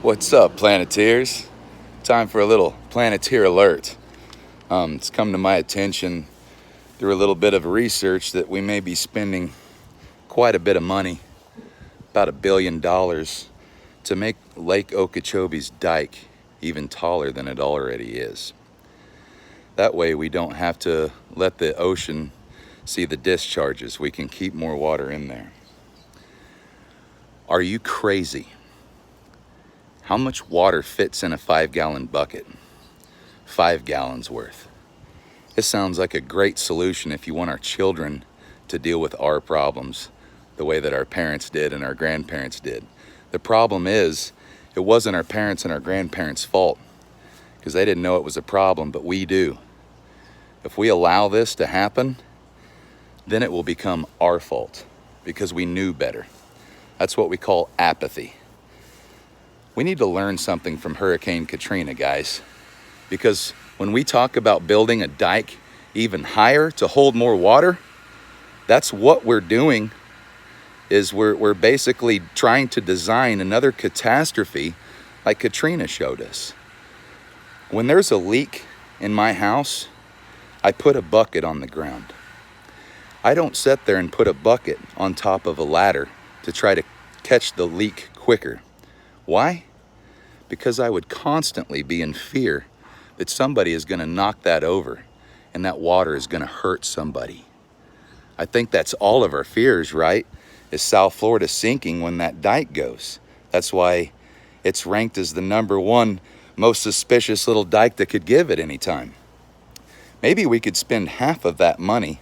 What's up, Planeteers? Time for a little Planeteer alert. It's come to my attention through a little bit of research that we may be spending quite a bit of money, about $1 billion, to make Lake Okeechobee's dike even taller than it already is. That way we don't have to let the ocean see the discharges. We can keep more water in there. Are you crazy? How much water fits in a 5-gallon bucket? 5 gallons worth. This sounds like a great solution if you want our children to deal with our problems the way that our parents did and our grandparents did. The problem is, it wasn't our parents and our grandparents' fault because they didn't know it was a problem, but we do. If we allow this to happen, then it will become our fault because we knew better. That's what we call apathy. We need to learn something from Hurricane Katrina, guys, because when we talk about building a dike even higher to hold more water, that's what we're doing. Is we're basically trying to design another catastrophe like Katrina showed us. When there's a leak in my house, I put a bucket on the ground. I don't sit there and put a bucket on top of a ladder to try to catch the leak quicker. Why? Because I would constantly be in fear that somebody is going to knock that over and that water is going to hurt somebody. I think that's all of our fears, right? Is South Florida sinking when that dike goes. That's why it's ranked as the #1 most suspicious little dike that could give at any time. Maybe we could spend half of that money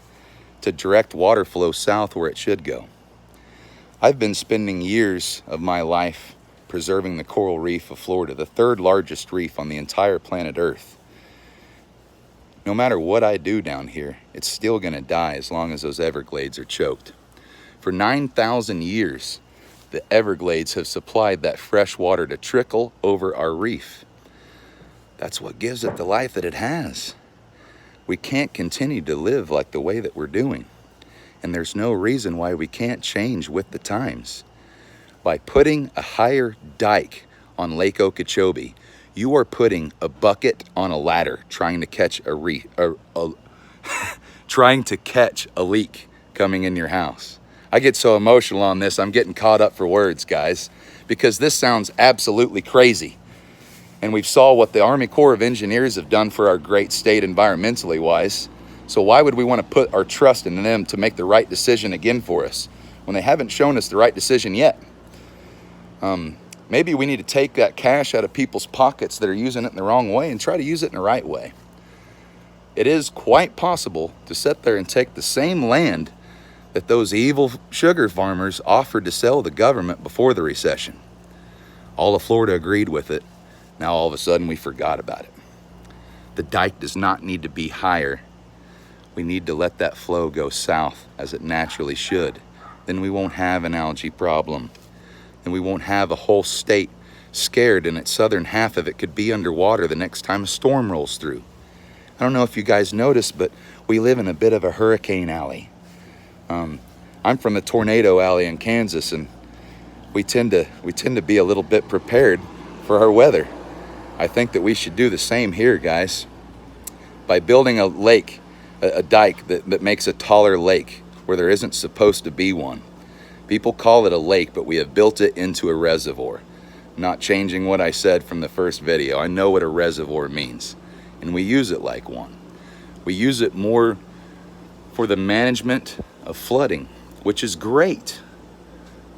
to direct water flow south where it should go. I've been spending years of my life preserving the coral reef of Florida, the 3rd largest reef on the entire planet Earth. No matter what I do down here, it's still going to die as long as those Everglades are choked. For 9,000 years, the Everglades have supplied that fresh water to trickle over our reef. That's what gives it the life that it has. We can't continue to live like the way that we're doing. And there's no reason why we can't change with the times. By putting a higher dike on Lake Okeechobee, you are putting a bucket on a ladder trying to catch trying to catch a leak coming in your house. I get so emotional on this, I'm getting caught up for words, guys, because this sounds absolutely crazy. And we've saw what the Army Corps of Engineers have done for our great state environmentally wise. So why would we want to put our trust in them to make the right decision again for us when they haven't shown us the right decision yet? Maybe we need to take that cash out of people's pockets that are using it in the wrong way and try to use it in the right way. It is quite possible to sit there and take the same land that those evil sugar farmers offered to sell the government before the recession. All of Florida agreed with it. Now all of a sudden we forgot about it. The dike does not need to be higher. We need to let that flow go south as it naturally should. Then we won't have an algae problem. And we won't have a whole state scared and its southern half of it could be underwater the next time a storm rolls through. I don't know if you guys noticed, but we live in a bit of a hurricane alley. I'm from the tornado alley in Kansas, and we tend to be a little bit prepared for our weather. I think that we should do the same here, guys. By building a lake, a dike that makes a taller lake where there isn't supposed to be one. People call it a lake, but we have built it into a reservoir. Not changing what I said from the first video. I know what a reservoir means, and we use it like one. We use it more for the management of flooding, which is great,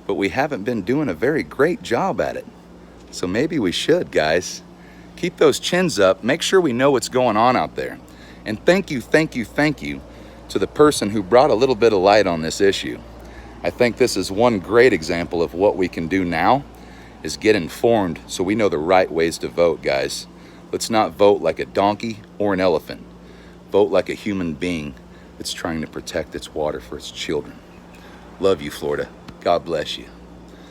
but we haven't been doing a very great job at it. So maybe we should, guys. Keep those chins up. Make sure we know what's going on out there. And thank you to the person who brought a little bit of light on this issue. I think this is one great example of what we can do now is get informed so we know the right ways to vote, guys. Let's not vote like a donkey or an elephant. Vote like a human being that's trying to protect its water for its children. Love you, Florida. God bless you.